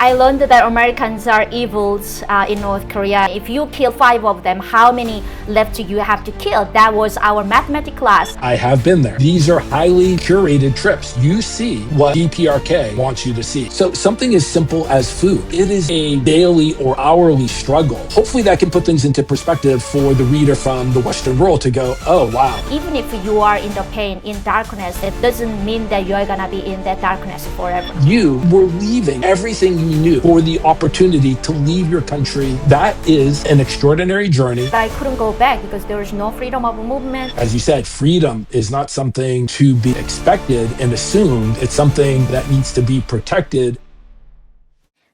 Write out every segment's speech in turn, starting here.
I learned that Americans are evils in North Korea. If you kill 5 of them, how many left you have to kill? That was our mathematics class. I have been there. These are highly curated trips. You see what DPRK wants you to see. So something as simple as food. It is a daily or hourly struggle. Hopefully that can put things into perspective for the reader from the Western world to go, oh, wow. Even if you are in the pain, in darkness, it doesn't mean that you're gonna be in that darkness forever. You were leaving everything you knew for the opportunity to leave your country. That is an extraordinary journey. But I couldn't go back because there was no freedom of movement. As you said, freedom is not something to be expected and assumed. It's something that needs to be protected.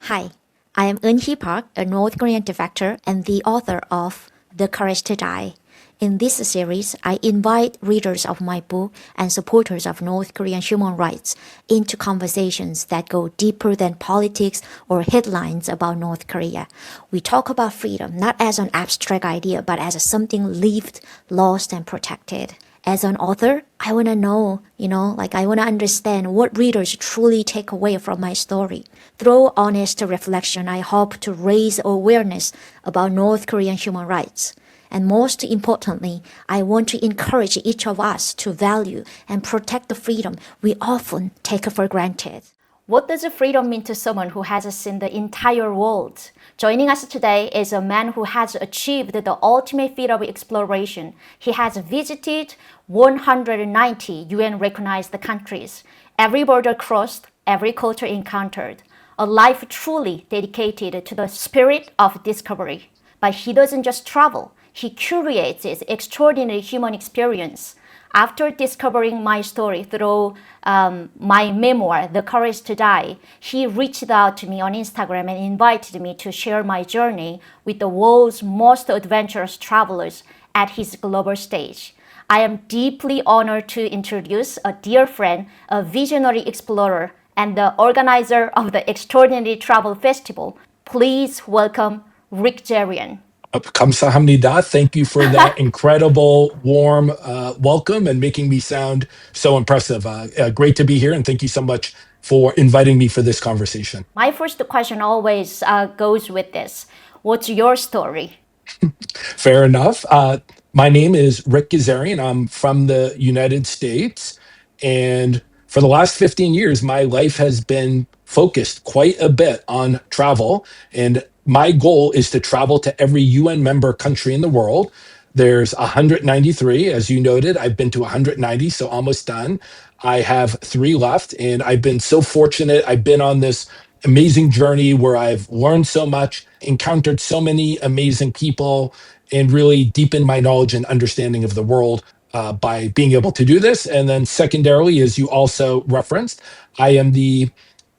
Hi, I am Eun-hee Park, a North Korean defector and the author of The Courage to Die. In this series, I invite readers of my book and supporters of North Korean human rights into conversations that go deeper than politics or headlines about North Korea. We talk about freedom not as an abstract idea, but as something lived, lost, and protected. As an author, I want to know, I want to understand what readers truly take away from my story. Through honest reflection, I hope to raise awareness about North Korean human rights. And most importantly, I want to encourage each of us to value and protect the freedom we often take for granted. What does freedom mean to someone who has seen the entire world? Joining us today is a man who has achieved the ultimate feat of exploration. He has visited 190 UN-recognized countries, every border crossed, every culture encountered, a life truly dedicated to the spirit of discovery. But he doesn't just travel. He curates his extraordinary human experience. After discovering my story through my memoir, The Courage to Die, he reached out to me on Instagram and invited me to share my journey with the world's most adventurous travelers at his global stage. I am deeply honored to introduce a dear friend, a visionary explorer, and the organizer of the Extraordinary Travel Festival. Please welcome Ric Gazarian. Kamsahamnida. Thank you for that incredible, warm welcome and making me sound so impressive. Great to be here, and thank you so much for inviting me for this conversation. My first question always goes with this. What's your story? Fair enough. My name is Ric Gazarian. I'm from the United States, and for the last 15 years, my life has been focused quite a bit on travel, and my goal is to travel to every UN member country in the world. There's 193, as you noted. I've been to 190, so almost done. I have 3 left, and I've been so fortunate. I've been on this amazing journey where I've learned so much, encountered so many amazing people, and really deepened my knowledge and understanding of the world by being able to do this. And then secondarily, as you also referenced, I am the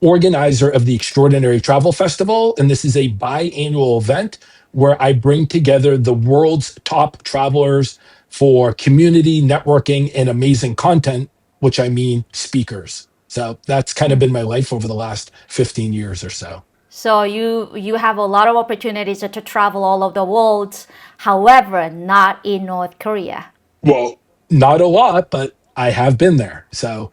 organizer of the Extraordinary Travel Festival, and this is a biannual event where I bring together the world's top travelers for community networking and amazing content, which I mean speakers. So that's kind of been my life over the last 15 years or so. So you have a lot of opportunities to travel all over the world, however, not in North Korea. Well, not a lot, but I have been there. So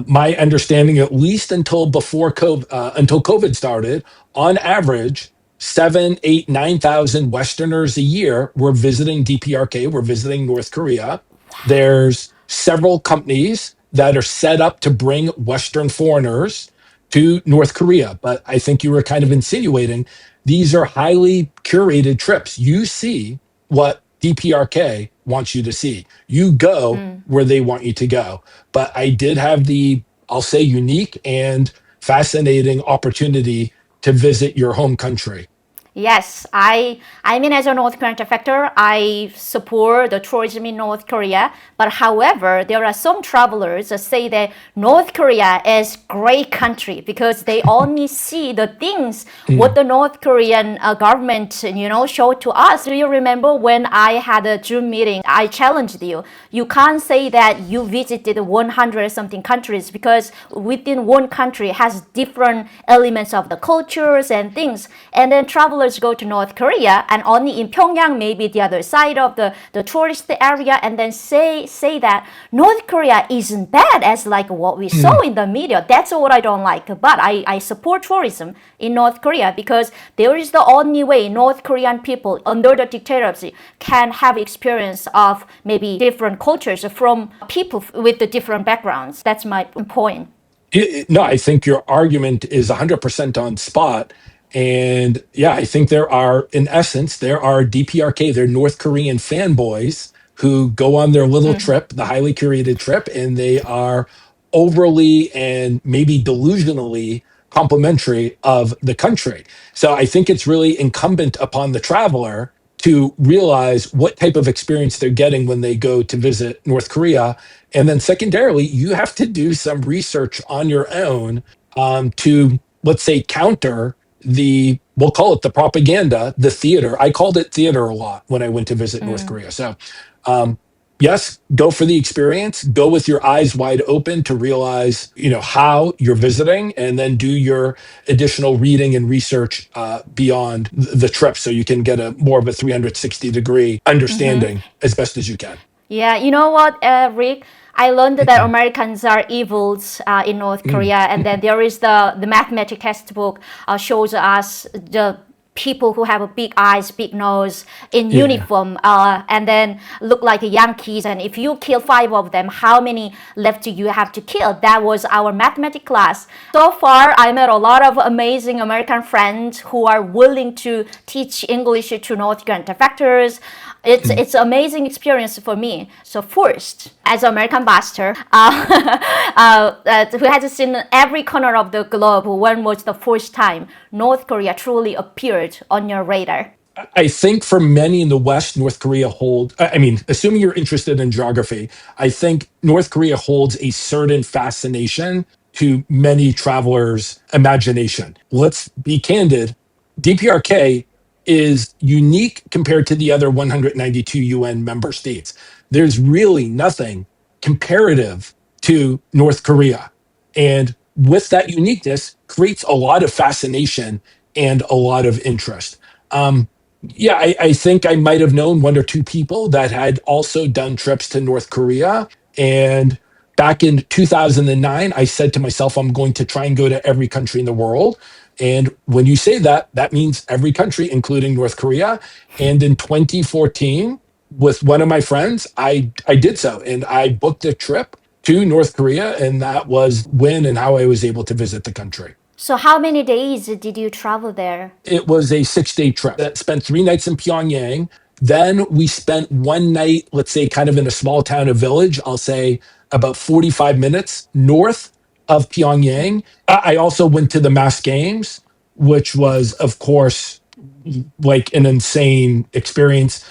my understanding, at least until COVID started, on average, 7, 8, 9,000 Westerners a year were visiting DPRK, were visiting North Korea. There's several companies that are set up to bring Western foreigners to North Korea. But I think you were kind of insinuating these are highly curated trips. You see what DPRK wants you to see. You go where they want you to go. But I did have the, I'll say, unique and fascinating opportunity to visit your home country. Yes, I mean, as a North Korean defector, I support the tourism in North Korea. But however, there are some travelers that say that North Korea is great country because they only see the things what the North Korean government, showed to us. Do you remember when I had a Zoom meeting? I challenged you. You can't say that you visited 100 something countries because within one country has different elements of the cultures and things. And then travelers travelers go to North Korea and only in Pyongyang, maybe the other side of the tourist area, and then say that North Korea isn't bad as like what we saw in the media. That's what I don't like. But I support tourism in North Korea because there is the only way North Korean people under the dictatorship can have experience of maybe different cultures from people with the different backgrounds. That's my point. No, I think your argument is 100% on spot. And yeah, I think in essence, there are DPRK, they're North Korean fanboys who go on their little trip, the highly curated trip, and they are overly and maybe delusionally complimentary of the country. So I think it's really incumbent upon the traveler to realize what type of experience they're getting when they go to visit North Korea. And then secondarily, you have to do some research on your own to, let's say, counter we'll call it the propaganda, the theater. I called it theater a lot when I went to visit North Korea. So, yes, go for the experience, go with your eyes wide open to realize, how you're visiting, and then do your additional reading and research beyond the trip so you can get a more of a 360-degree understanding as best as you can. Yeah, you know what, Rick? I learned that Americans are evils in North Korea, and then there is the mathematics textbook shows us the people who have a big eyes, big nose, in uniform, and then look like Yankees. And if you kill 5 of them, how many left do you have to kill? That was our mathematics class. So far, I met a lot of amazing American friends who are willing to teach English to North Korean defectors. It's an amazing experience for me. So first, as an American ambassador who has seen every corner of the globe, when was the first time North Korea truly appeared on your radar? I think for many in the West, North Korea assuming you're interested in geography, I think North Korea holds a certain fascination to many travelers' imagination. Let's be candid. DPRK is unique compared to the other 192 UN member states. There's really nothing comparative to North Korea. And with that uniqueness creates a lot of fascination and a lot of interest. Yeah, I think I might have known 1 or 2 people that had also done trips to North Korea. And back in 2009, I said to myself, I'm going to try and go to every country in the world. And when you say that, that means every country, including North Korea. And in 2014, with one of my friends, I did so. And I booked a trip to North Korea. And that was when and how I was able to visit the country. So how many days did you travel there? It was a 6-day trip that spent 3 nights in Pyongyang. Then we spent 1 night, let's say, kind of in a small town, a village, I'll say about 45 minutes north of Pyongyang. I also went to the mass games, which was, of course, like an insane experience.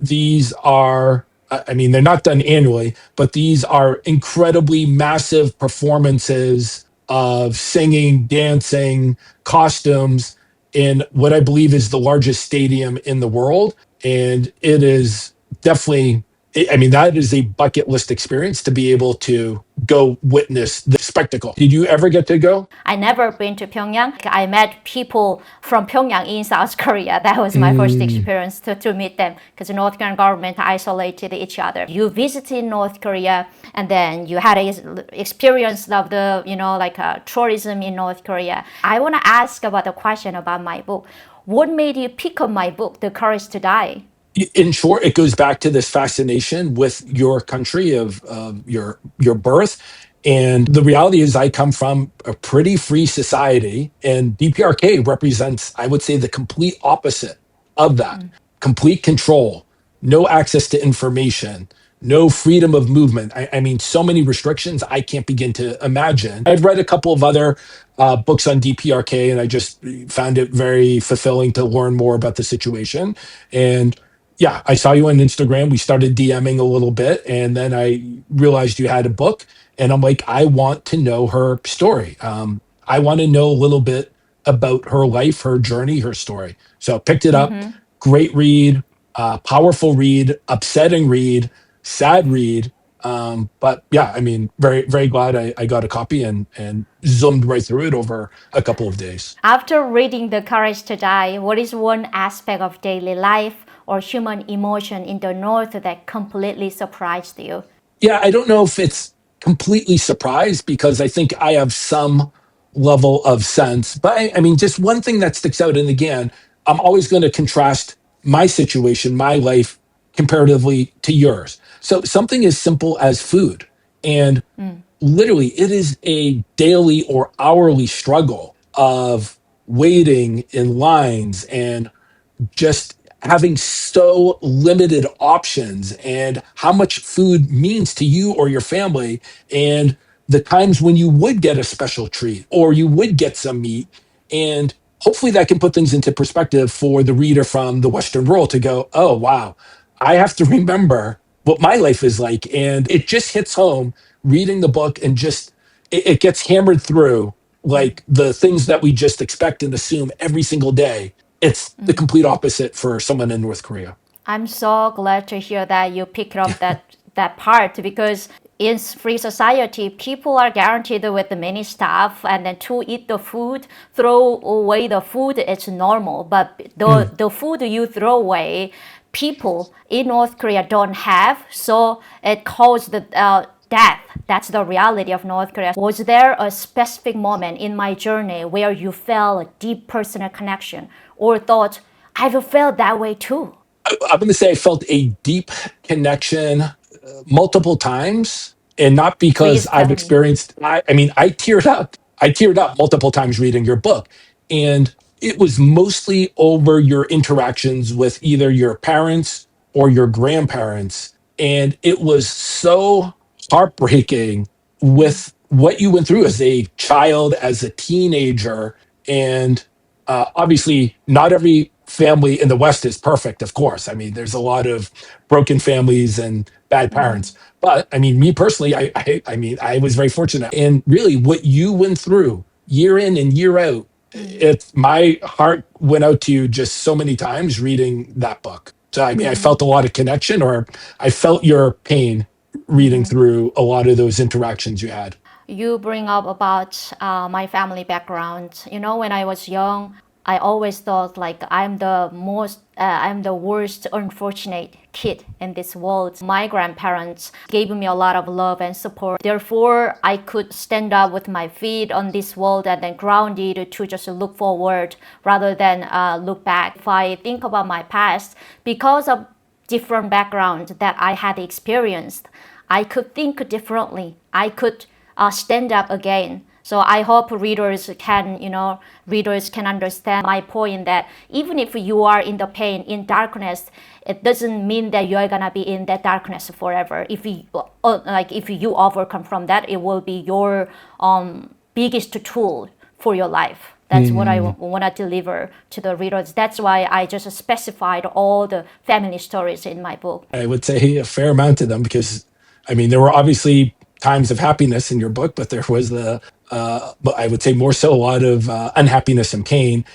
These are, they're not done annually, but these are incredibly massive performances of singing, dancing, costumes in what I believe is the largest stadium in the world. And it is definitely, that is a bucket list experience to be able to go witness the spectacle. Did you ever get to go? I never been to Pyongyang. I met people from Pyongyang in South Korea. That was my first experience to meet them because the North Korean government isolated each other. You visited North Korea and then you had an experience of the, tourism in North Korea. I want to ask about a question about my book. What made you pick up my book, The Courage to Die? In short, it goes back to this fascination with your country of your birth. And the reality is I come from a pretty free society, and DPRK represents, I would say, the complete opposite of that. Complete control, no access to information, no freedom of movement. So many restrictions I can't begin to imagine. I've read a couple of other books on DPRK, and I just found it very fulfilling to learn more about the situation. And yeah, I saw you on Instagram. We started DMing a little bit, and then I realized you had a book, and I'm like, I want to know her story. I want to know a little bit about her life, her journey, her story. So picked it up. Great read, powerful read, upsetting read, sad read. But yeah, I mean, very, very glad I got a copy and zoomed right through it over a couple of days. After reading The Courage to Die, what is one aspect of daily life or human emotion in the North that completely surprised you? Yeah, I don't know if it's completely surprised because I think I have some level of sense. But I mean, just one thing that sticks out, and again, I'm always going to contrast my situation, my life, comparatively to yours. So something as simple as food. And literally, it is a daily or hourly struggle of waiting in lines and just having so limited options and how much food means to you or your family and the times when you would get a special treat or you would get some meat and hopefully that can put things into perspective for the reader from the western world to go, oh wow, I have to remember what my life is like. And it just hits home reading the book and just it gets hammered through like the things that we just expect and assume every single day. It's the complete opposite for someone in North Korea. I'm so glad to hear that you picked up that part, because in free society, people are guaranteed with many stuff, and then to eat the food, throw away the food, it's normal. But the food you throw away, people in North Korea don't have, so it caused death. That's the reality of North Korea. Was there a specific moment in my journey where you felt a deep personal connection or thought, I've felt that way too? I'm going to say I felt a deep connection multiple times, and not because Please I've tell me. experienced. I mean, I teared up. I teared up multiple times reading your book, and it was mostly over your interactions with either your parents or your grandparents, and it was so heartbreaking with what you went through as a child, as a teenager, and obviously, not every family in the West is perfect, of course. I mean, there's a lot of broken families and bad parents. But I mean, me personally, I mean, I was very fortunate. And really, what you went through year in and year out, my heart went out to you just so many times reading that book. So, I mean, I felt a lot of connection, or I felt your pain reading through a lot of those interactions you had. You bring up about my family background. You know, when I was young, I always thought like I'm the worst unfortunate kid in this world. My grandparents gave me a lot of love and support. Therefore, I could stand up with my feet on this world and then grounded to just look forward rather than look back. If I think about my past, because of different background that I had experienced, I could think differently. I could stand up again. So I hope readers can understand my point that even if you are in the pain, in darkness, it doesn't mean that you're gonna be in that darkness forever. If you overcome from that, it will be your biggest tool for your life. That's what I want to deliver to the readers. That's why I just specified all the family stories in my book. I would say a fair amount of them because, I mean, there were obviously times of happiness in your book, but there was but I would say more so a lot of unhappiness and pain.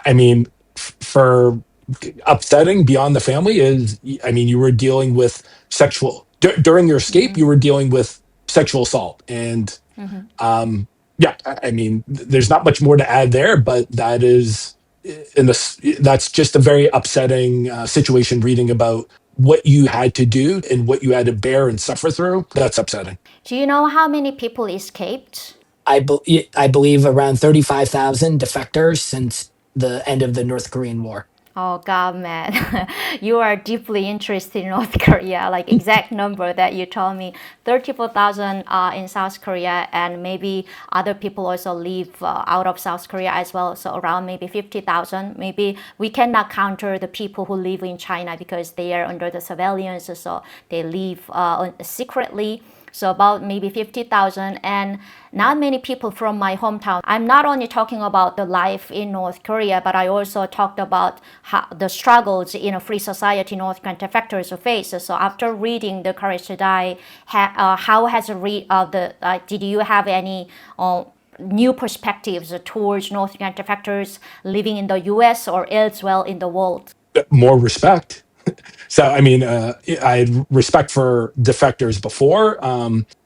I mean, for upsetting beyond the family is, I mean, you were dealing with during your escape, you were dealing with sexual assault. And yeah, I mean, there's not much more to add there, but that's just a very upsetting situation reading about what you had to do and what you had to bear and suffer through. That's upsetting. Do you know how many people escaped? I believe around 35,000 defectors since the end of the North Korean War. Oh God, man, you are deeply interested in North Korea. Like exact number that you told me, 34,000 in South Korea, and maybe other people also live out of South Korea as well. So around maybe 50,000. Maybe we cannot counter the people who live in China because they are under the surveillance, so they live secretly. So about maybe 50,000, and not many people from my hometown. I'm not only talking about the life in North Korea, but I also talked about the struggles in a free society North Korean defectors face. So after reading The Courage to Die, how has did you have any new perspectives towards North Korean defectors living in the US or elsewhere in the world? More respect. So, I mean, I had respect for defectors before.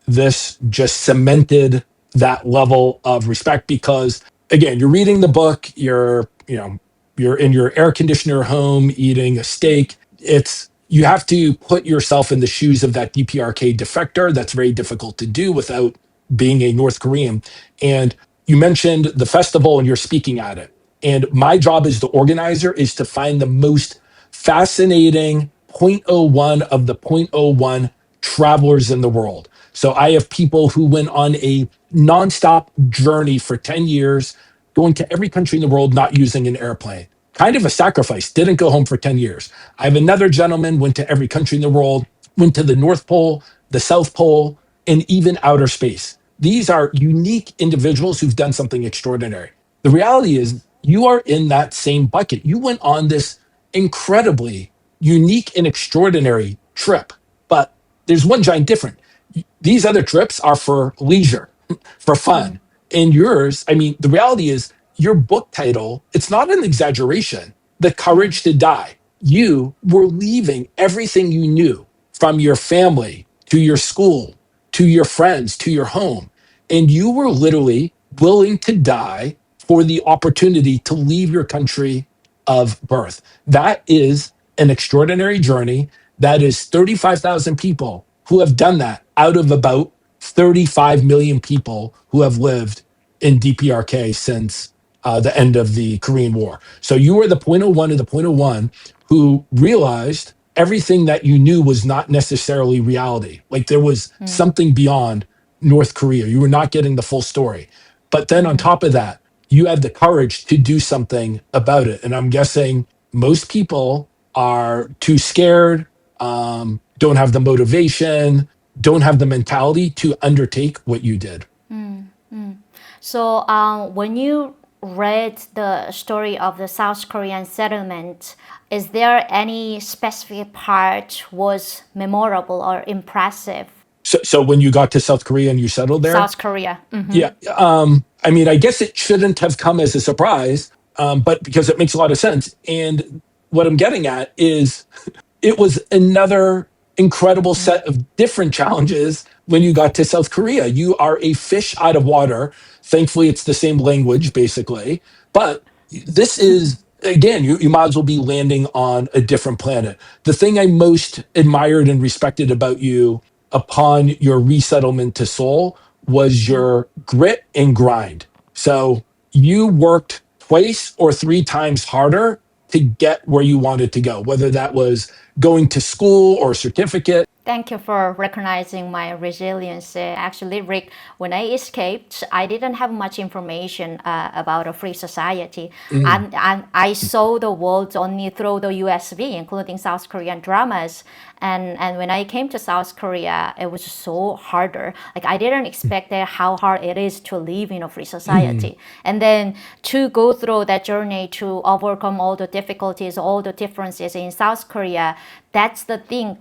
This just cemented that level of respect because, again, you're reading the book, you're in your air conditioner home eating a steak. You have to put yourself in the shoes of that DPRK defector. That's very difficult to do without being a North Korean. And you mentioned the festival and you're speaking at it. And my job as the organizer is to find the most fascinating zero point zero 0.01 of the zero point zero 0.01 travelers in the world. So I have people who went on a nonstop journey for 10 years, going to every country in the world, not using an airplane. Kind of a sacrifice, didn't go home for 10 years. I have another gentleman, went to every country in the world, went to the North Pole, the South Pole, and even outer space. These are unique individuals who've done something extraordinary. The reality is, you are in that same bucket. You went on this incredibly unique and extraordinary trip. But there's one giant difference. These other trips are for leisure, for fun. And yours, I mean, the reality is your book title, it's not an exaggeration. The Courage to Die. You were leaving everything you knew, from your family to your school, to your friends, to your home. And you were literally willing to die for the opportunity to leave your country of birth. That is an extraordinary journey. That is 35,000 people who have done that out of about 35 million people who have lived in DPRK since the end of the Korean War. So you were the zero point zero 0.01 of the zero point zero 0.01 who realized everything that you knew was not necessarily reality. Like there was something beyond North Korea. You were not getting the full story. But then on top of that, you had the courage to do something about it. And I'm guessing most people are too scared, don't have the motivation, don't have the mentality to undertake what you did. So when you read the story of the South Korean settlement, is there any specific part was memorable or impressive? So when you got to South Korea and you settled there, South Korea. yeah, I mean, I guess it shouldn't have come as a surprise, but because it makes a lot of sense. And what I'm getting at is it was another incredible set of different challenges when you got to South Korea. You are a fish out of water. Thankfully, it's the same language, basically. But this is, again, you might as well be landing on a different planet. The thing I most admired and respected about you upon your resettlement to Seoul was your grit and grind. So you worked twice or three times harder to get where you wanted to go, whether that was going to school or certificate. Thank you for recognizing my resilience. Actually, Rick, when I escaped, I didn't have much information about a free society. And I saw the world only through the USB, including South Korean dramas. And when I came to South Korea, it was so harder. Like I didn't expect that how hard it is to live in a free society. And then to go through that journey to overcome all the difficulties, all the differences in South Korea, that's the thing.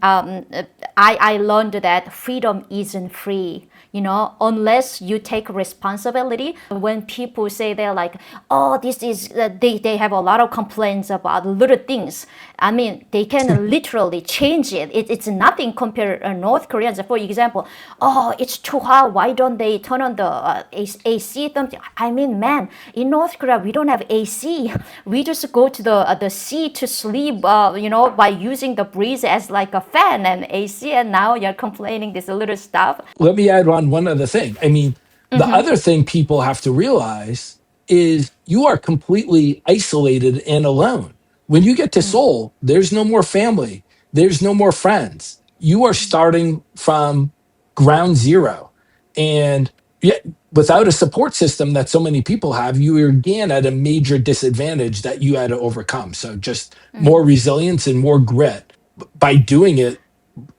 I learned that freedom isn't free, unless you take responsibility. When people say they're like, oh, this is, they have a lot of complaints about little things. I mean, they can literally change it. It's nothing compared to North Koreans. For example, oh, it's too hot. Why don't they turn on the AC? I mean, man, in North Korea, we don't have AC. We just go to the sea to sleep, by using the breeze as like a fan and AC. And now you're complaining this little stuff. Let me add on one other thing. I mean, the other thing people have to realize is you are completely isolated and alone. When you get to Seoul, there's no more family, there's no more friends. You are starting from ground zero. And yet, without a support system that so many people have, you are again at a major disadvantage that you had to overcome. So just more resilience and more grit by doing it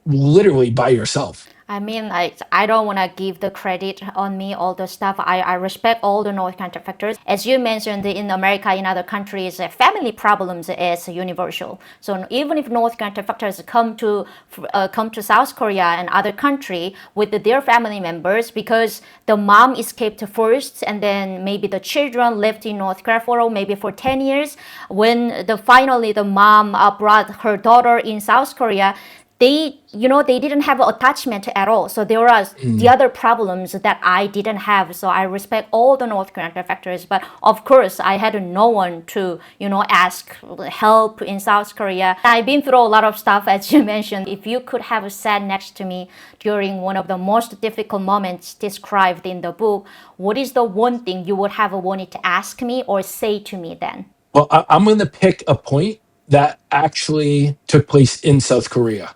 literally by yourself. I mean, I don't want to give the credit on me, all the stuff. I respect all the North Korean defectors. As you mentioned, in America, in other countries, family problems is universal. So even if North Korean defectors come to South Korea and other country with their family members, because the mom escaped first, and then maybe the children lived in North Korea for maybe for 10 years. When finally the mom brought her daughter in South Korea, they didn't have attachment at all. So there are the other problems that I didn't have. So I respect all the North Korean factors, but of course I had no one to ask help in South Korea. I've been through a lot of stuff, as you mentioned. If you could have sat next to me during one of the most difficult moments described in the book, what is the one thing you would have wanted to ask me or say to me then? Well, I'm going to pick a point that actually took place in South Korea.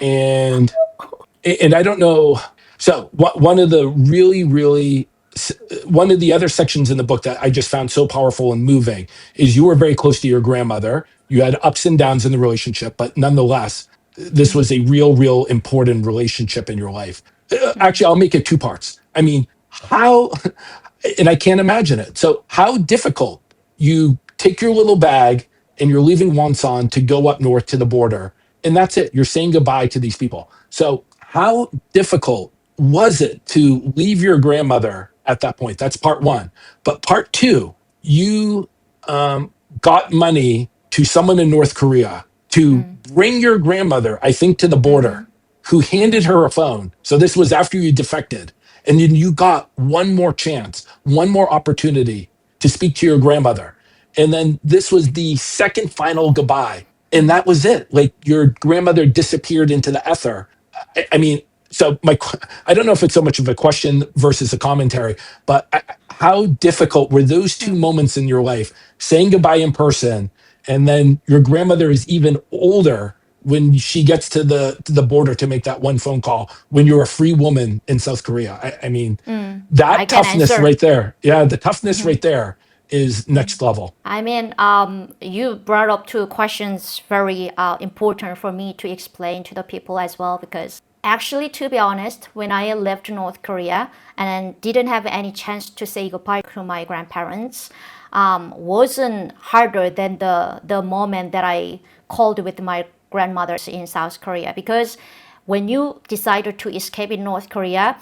And I don't know. So one of the one of the other sections in the book that I just found so powerful and moving is you were very close to your grandmother. You had ups and downs in the relationship, but nonetheless, this was a real important relationship in your life. Actually, I'll make it two parts. I mean, how, and I can't imagine it. So, how difficult you take your little bag and you're leaving Wonsan to go up north to the border, and that's it. You're saying goodbye to these people. So, how difficult was it to leave your grandmother at that point? That's part one. But part two, you got money to someone in North Korea to bring your grandmother, I think, to the border, who handed her a phone. So this was after you defected. And then you got one more chance, one more opportunity to speak to your grandmother. And then this was the second final goodbye. And that was it. Like your grandmother disappeared into the ether. I mean, so I don't know if it's so much of a question versus a commentary, but how difficult were those two moments in your life, saying goodbye in person, and then your grandmother is even older when she gets to the border to make that one phone call when you're a free woman in South Korea. I mean, I that can toughness answer. right there. Yeah, the toughness right there is next level. I mean, you brought up two questions very important for me to explain to the people as well, because actually, to be honest, when I left North Korea and didn't have any chance to say goodbye to my grandparents, wasn't harder than the moment that I called with my grandmothers in South Korea, because when you decided to escape in North Korea,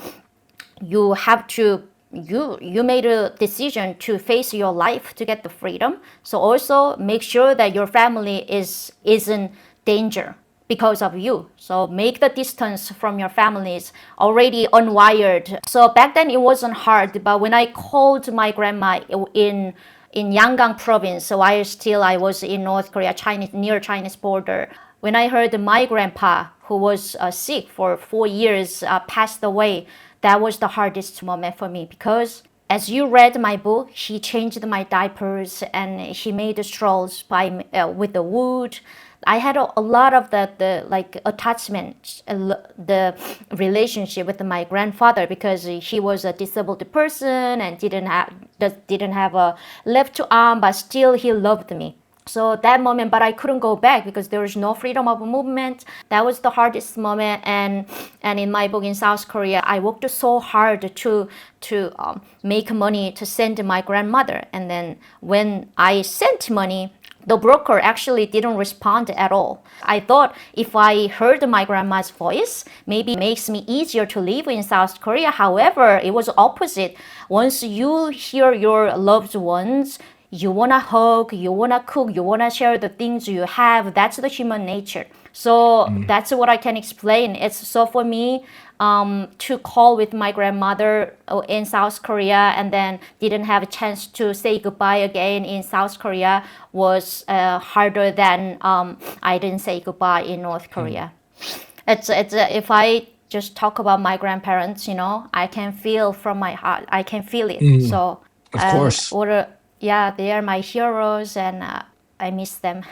you have to you made a decision to face your life to get the freedom. So also make sure that your family is in danger because of you. So make the distance from your families already unwired. So back then it wasn't hard, but when I called my grandma in Yangon province, so I was in North Korea, Chinese, near Chinese border. When I heard my grandpa, who was sick for 4 years, passed away, that was the hardest moment for me, because as you read my book, she changed my diapers and she made the straws with the wood. I had a lot of the like attachment, the relationship with my grandfather, because he was a disabled person and didn't have a left arm, but still he loved me. So that moment, but I couldn't go back because there was no freedom of movement. That was the hardest moment. And in my book in South Korea, I worked so hard to make money to send my grandmother. And then when I sent money, the broker actually didn't respond at all. I thought if I heard my grandma's voice, maybe it makes me easier to live in South Korea. However, it was opposite. Once you hear your loved ones, you wanna hug, you wanna cook, you wanna share the things you have. That's the human nature. So that's what I can explain. It's so for me, to call with my grandmother in South Korea and then didn't have a chance to say goodbye again in South Korea was harder than I didn't say goodbye in North Korea. It's if I just talk about my grandparents, I can feel from my heart. I can feel it. Mm, So of course. yeah, they are my heroes, and I miss them.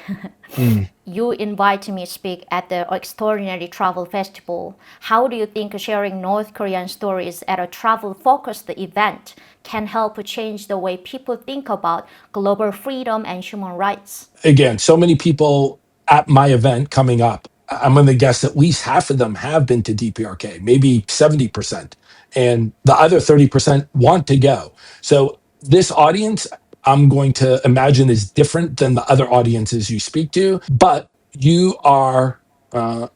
Mm. You invite me to speak at the Extraordinary Travel Festival. How do you think sharing North Korean stories at a travel-focused event can help change the way people think about global freedom and human rights? Again, so many people at my event coming up I'm going to guess at least half of them have been to DPRK, maybe 70%. And the other 30% want to go. So this audience, I'm going to imagine, is different than the other audiences you speak to, but you are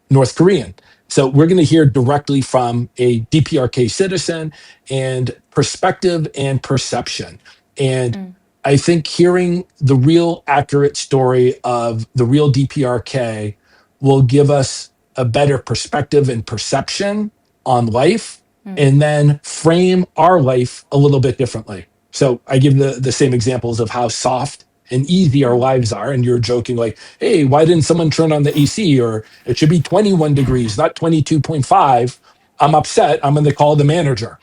North Korean. So we're going to hear directly from a DPRK citizen and perspective and perception. And I think hearing the real accurate story of the real DPRK will give us a better perspective and perception on life, and then frame our life a little bit differently. So I give the same examples of how soft and easy our lives are. And you're joking like, hey, why didn't someone turn on the AC? Or it should be 21 degrees, not 22.5. I'm upset. I'm going to call the manager.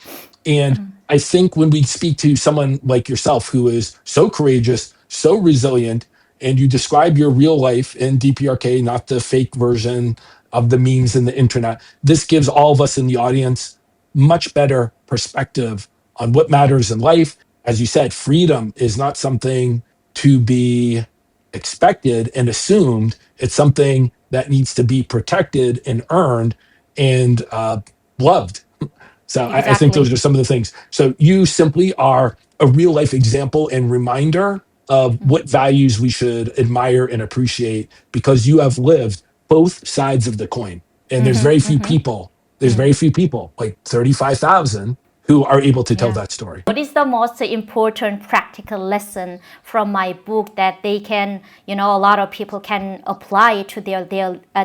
And I think when we speak to someone like yourself, who is so courageous, so resilient, and you describe your real life in DPRK, not the fake version of the memes in the internet, this gives all of us in the audience much better perspective on what matters in life. As you said, freedom is not something to be expected and assumed. It's something that needs to be protected and earned and loved. So I think those Exactly. are some of the things. So you simply are a real life example and reminder of what values we should admire and appreciate, because you have lived both sides of the coin. And there's very few people, like 35,000, who are able to tell Yeah. that story. What is the most important practical lesson from my book that they can, a lot of people can apply to their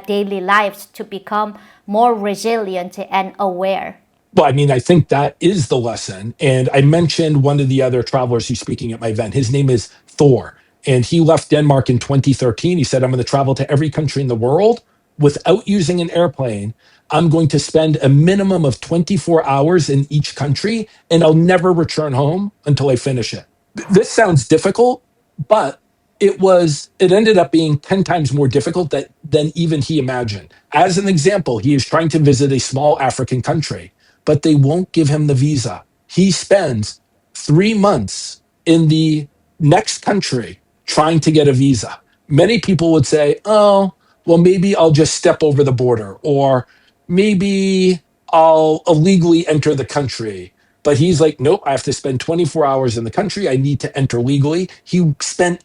daily lives to become more resilient and aware? Well, I mean, I think that is the lesson. And I mentioned one of the other travelers who's speaking at my event. His name is Thor. And he left Denmark in 2013. He said, I'm going to travel to every country in the world without using an airplane. I'm going to spend a minimum of 24 hours in each country, and I'll never return home until I finish it. This sounds difficult, but it ended up being 10 times more difficult than even he imagined. As an example, he is trying to visit a small African country, but they won't give him the visa. He spends 3 months in the next country trying to get a visa. Many people would say, oh, well, maybe I'll just step over the border, or maybe I'll illegally enter the country. But he's like, nope, I have to spend 24 hours in the country. I need to enter legally. He spent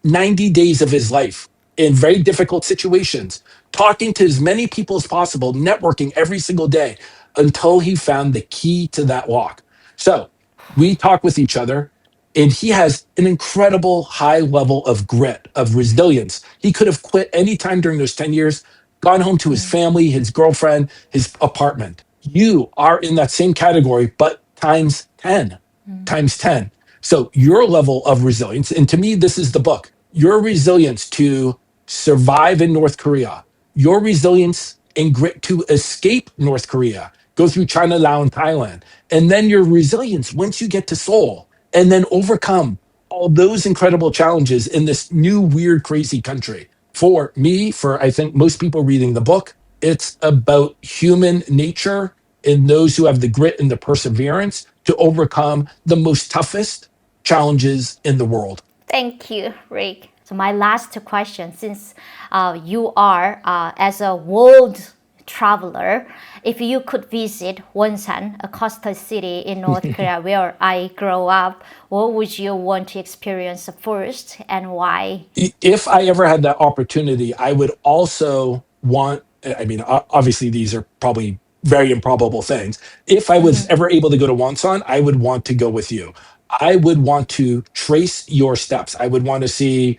90 days of his life in very difficult situations, talking to as many people as possible, networking every single day until he found the key to that lock. So we talk with each other, and he has an incredible high level of grit, of resilience. He could have quit any time during those 10 years, gone home to his family, his girlfriend, his apartment. You are in that same category, but times 10, times 10. So your level of resilience, and to me, this is the book, your resilience to survive in North Korea, your resilience and grit to escape North Korea, go through China, Laos, and Thailand, and then your resilience once you get to Seoul, and then overcome all those incredible challenges in this new, weird, crazy country. For me, for I think most people reading the book, it's about human nature and those who have the grit and the perseverance to overcome the most toughest challenges in the world. Thank you, Rick. So my last question, since you are as a world traveler, if you could visit Wonsan, a coastal city in North Korea where I grew up, what would you want to experience first and why? If I ever had that opportunity, I would also want, I mean, obviously, these are probably very improbable things. If I was ever able to go to Wonsan, I would want to go with you. I would want to trace your steps. I would want to see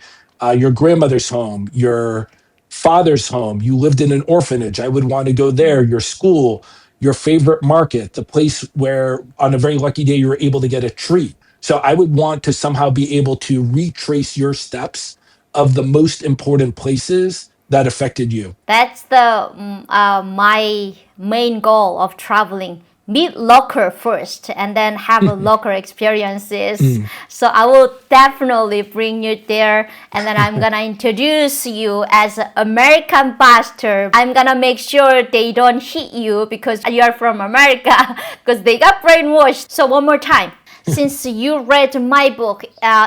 your grandmother's home, your father's home. You lived in an orphanage. I would want to go there, your school, your favorite market, the place where on a very lucky day you were able to get a treat. So I would want to somehow be able to retrace your steps of the most important places that affected you. That's the my main goal of traveling. Meet local first and then have a local experiences. So I will definitely bring you there, and then I'm gonna introduce you as an American pastor. I'm gonna make sure they don't hit you because you are from America because they got brainwashed. So one more time. since you read my book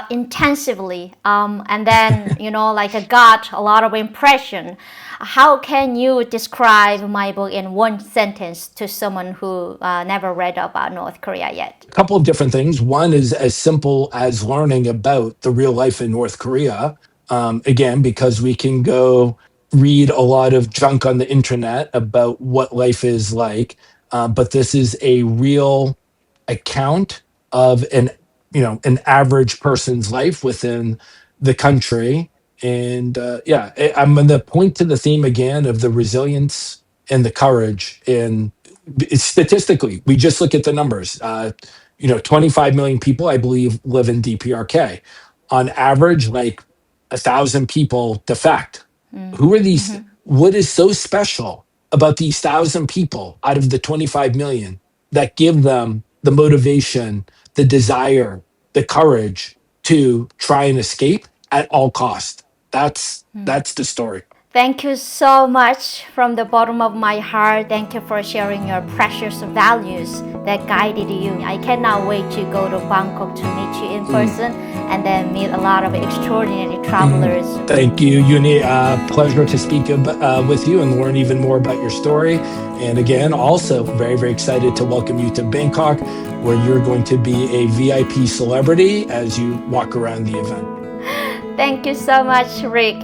intensively, and then like got a lot of impression, how can you describe my book in one sentence to someone who never read about North Korea yet? A couple of different things. One is as simple as learning about the real life in North Korea. Again, because we can go read a lot of junk on the internet about what life is like, but this is a real account of an average person's life within the country. And I'm going to point to the theme again of the resilience and the courage. And statistically, we just look at the numbers. 25 million people, I believe, live in DPRK. On average, like 1,000 people defect. Who are these? What is so special about these 1,000 people out of the 25 million that give them the motivation, the desire, the courage to try and escape at all cost? That's the story. Thank you so much from the bottom of my heart. Thank you for sharing your precious values that guided you. I cannot wait to go to Bangkok to meet you in person and then meet a lot of extraordinary travelers. Thank you, Uni. Pleasure to speak with you and learn even more about your story. And again, also very, very excited to welcome you to Bangkok, where you're going to be a VIP celebrity as you walk around the event. Thank you so much, Rick.